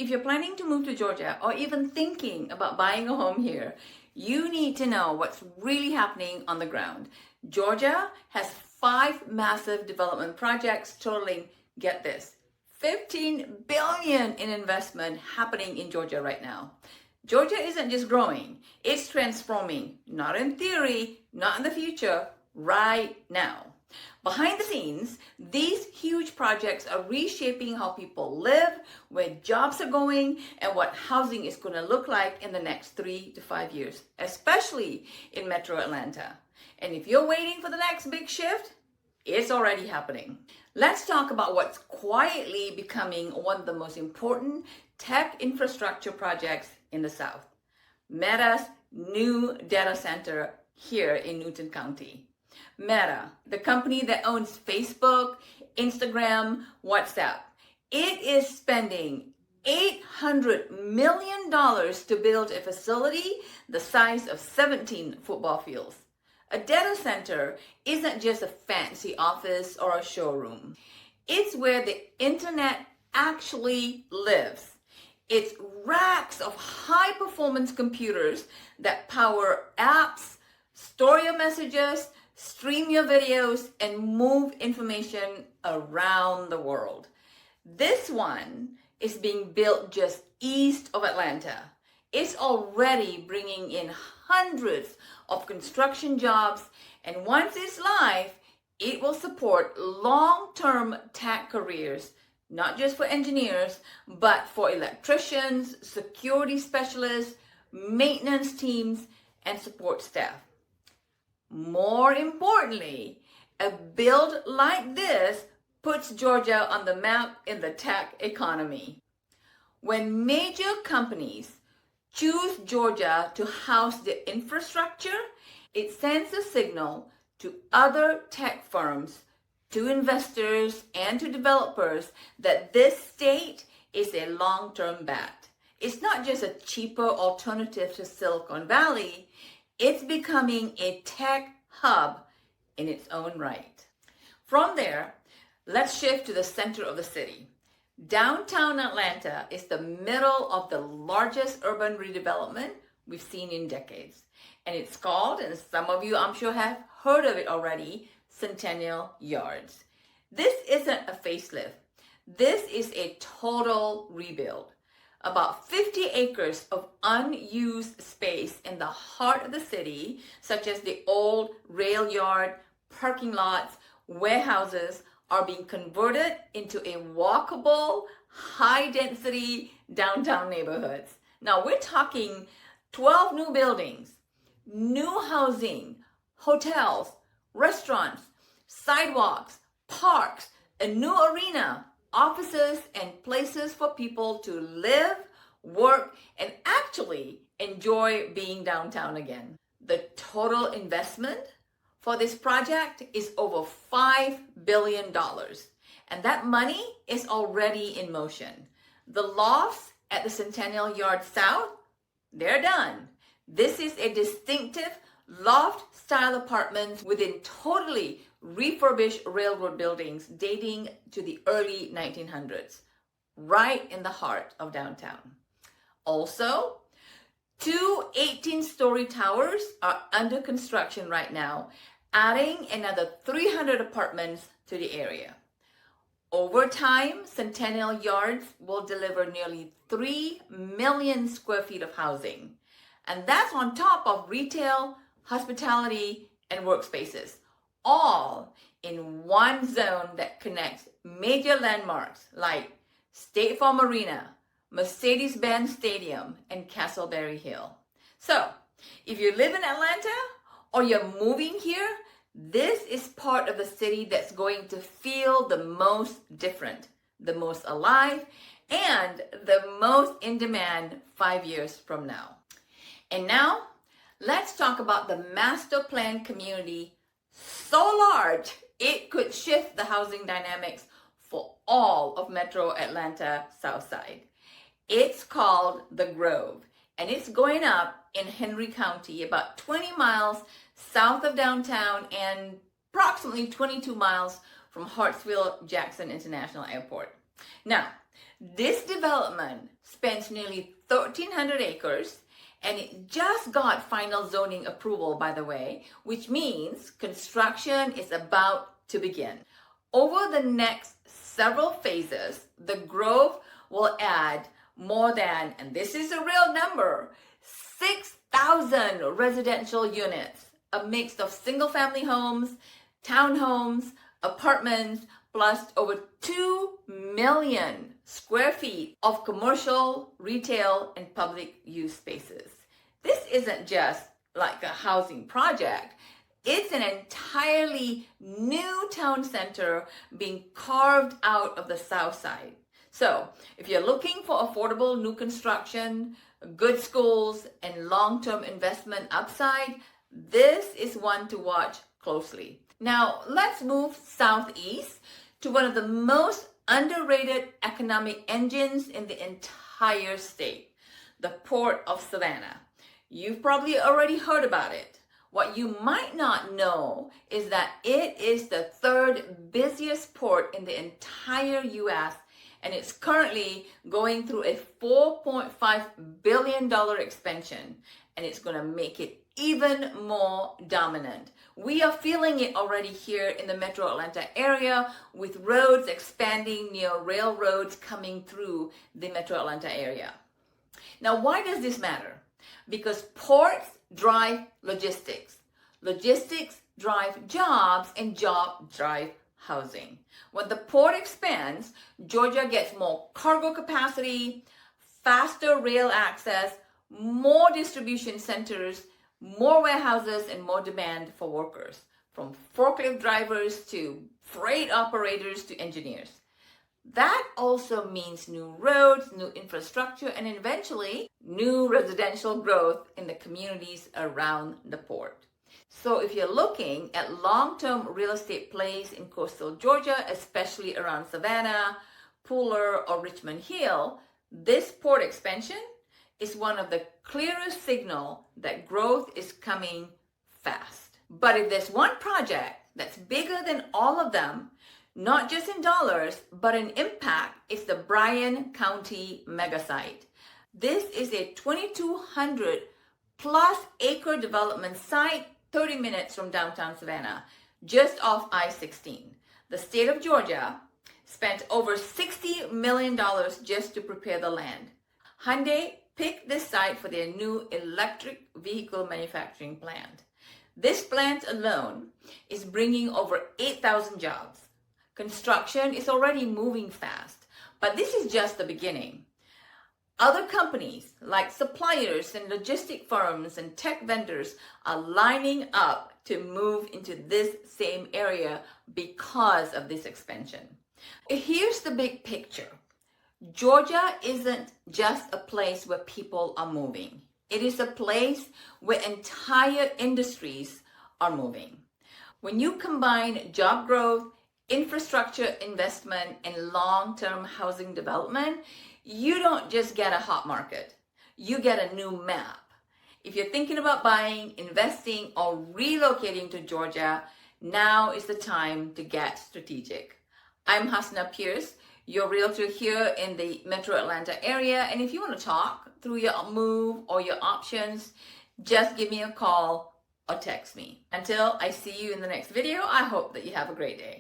If you're planning to move to Georgia or even thinking about buying a home here, you need to know what's really happening on the ground. Georgia has 5 massive development projects totaling, get this, $15 billion in investment happening in Georgia right now. Georgia isn't just growing, it's transforming, not in theory, not in the future, right now. Behind the scenes, these huge projects are reshaping how people live, where jobs are going, and what housing is going to look like in the next 3 to 5 years, especially in Metro Atlanta. And if you're waiting for the next big shift, it's already happening. Let's talk about what's quietly becoming one of the most important tech infrastructure projects in the South. Meta's new data center here in Newton County. Meta, the company that owns Facebook, Instagram, WhatsApp, it is spending $800 million to build a facility the size of 17 football fields. A data center isn't just a fancy office or a showroom. It's where the internet actually lives. It's racks of high-performance computers that power apps, store your messages, stream your videos, and move information around the world. This one is being built just east of Atlanta. It's already bringing in hundreds of construction jobs, and once it's live, it will support long-term tech careers, not just for engineers, but for electricians, security specialists, maintenance teams, and support staff. More importantly, a build like this puts Georgia on the map in the tech economy. When major companies choose Georgia to house their infrastructure, it sends a signal to other tech firms, to investors, and to developers that this state is a long-term bet. It's not just a cheaper alternative to Silicon Valley, it's becoming a tech hub in its own right. From there, let's shift to the center of the city. Downtown Atlanta is the middle of the largest urban redevelopment we've seen in decades. And it's called, and some of you I'm sure have heard of it already, Centennial Yards. This isn't a facelift. This is a total rebuild. About 50 acres of unused space in the heart of the city, such as the old rail yard, parking lots, warehouses, are being converted into a walkable, high-density downtown neighborhoods. Now we're talking 12 new buildings, new housing, hotels, restaurants, sidewalks, parks, a new arena, offices, and places for people to live, work, and actually enjoy being downtown again. The total investment for this project is over $5 billion, and that money is already in motion. The lofts at the Centennial Yard South, they're done. This is a distinctive loft-style apartments within totally refurbished railroad buildings dating to the early 1900s, right in the heart of downtown. Also, 2 18-story towers are under construction right now, adding another 300 apartments to the area. Over time, Centennial Yards will deliver nearly 3 million square feet of housing. And that's on top of retail, hospitality, and workspaces, all in one zone that connects major landmarks like State Farm Arena, Mercedes-Benz Stadium, and Castleberry Hill. So, if you live in Atlanta or you're moving here, this is part of the city that's going to feel the most different, the most alive, and the most in demand 5 years from now. And now, let's talk about the master plan community so large it could shift the housing dynamics for all of Metro Atlanta Southside. It's called The Grove, and it's going up in Henry County, about 20 miles south of downtown and approximately 22 miles from Hartsfield-Jackson International Airport. Now, this development spans nearly 1,300 acres, and it just got final zoning approval, by the way, which means construction is about to begin. Over the next several phases, the grove will add more than, and this is a real number, 6,000 residential units, a mix of single-family homes, townhomes, apartments, plus over 2 million square feet of commercial, retail, and public use spaces. This isn't just like a housing project. It's an entirely new town center being carved out of the south side. So if you're looking for affordable new construction, good schools, and long-term investment upside, this is one to watch closely. Now let's move southeast to one of the most underrated economic engines in the entire state, the Port of Savannah. You've probably already heard about it. What you might not know is that it is the third busiest port in the entire U.S., and it's currently going through a $4.5 billion expansion, and it's going to make it even more dominant. We are feeling it already here in the Metro Atlanta area, with roads expanding near railroads coming through the Metro Atlanta area. Now, why does this matter? Because ports drive logistics. Logistics drive jobs, and jobs drive housing. When the port expands, Georgia gets more cargo capacity, faster rail access, more distribution centers, more warehouses, and more demand for workers, from forklift drivers to freight operators to engineers. That also means new roads, new infrastructure, and eventually new residential growth in the communities around the port. So if you're looking at long-term real estate plays in coastal Georgia, especially around Savannah, Pooler, or Richmond Hill, this port expansion is one of the clearest signals that growth is coming fast. But if there's one project that's bigger than all of them, not just in dollars, but in impact, it's the Bryan County megasite. This is a 2,200 plus acre development site 30 minutes from downtown Savannah, just off I-16. The state of Georgia spent over $60 million just to prepare the land. Hyundai picked this site for their new electric vehicle manufacturing plant. This plant alone is bringing over 8,000 jobs. Construction is already moving fast, but this is just the beginning. Other companies like suppliers and logistic firms and tech vendors are lining up to move into this same area because of this expansion. Here's the big picture. Georgia isn't just a place where people are moving. It is a place where entire industries are moving. When you combine job growth, infrastructure investment, and long-term housing development, you don't just get a hot market. You get a new map. If you're thinking about buying, investing, or relocating to Georgia, now is the time to get strategic. I'm Hasna Pierce, your realtor here in the Metro Atlanta area. And if you want to talk through your move or your options, just give me a call or text me. Until I see you in the next video, I hope that you have a great day.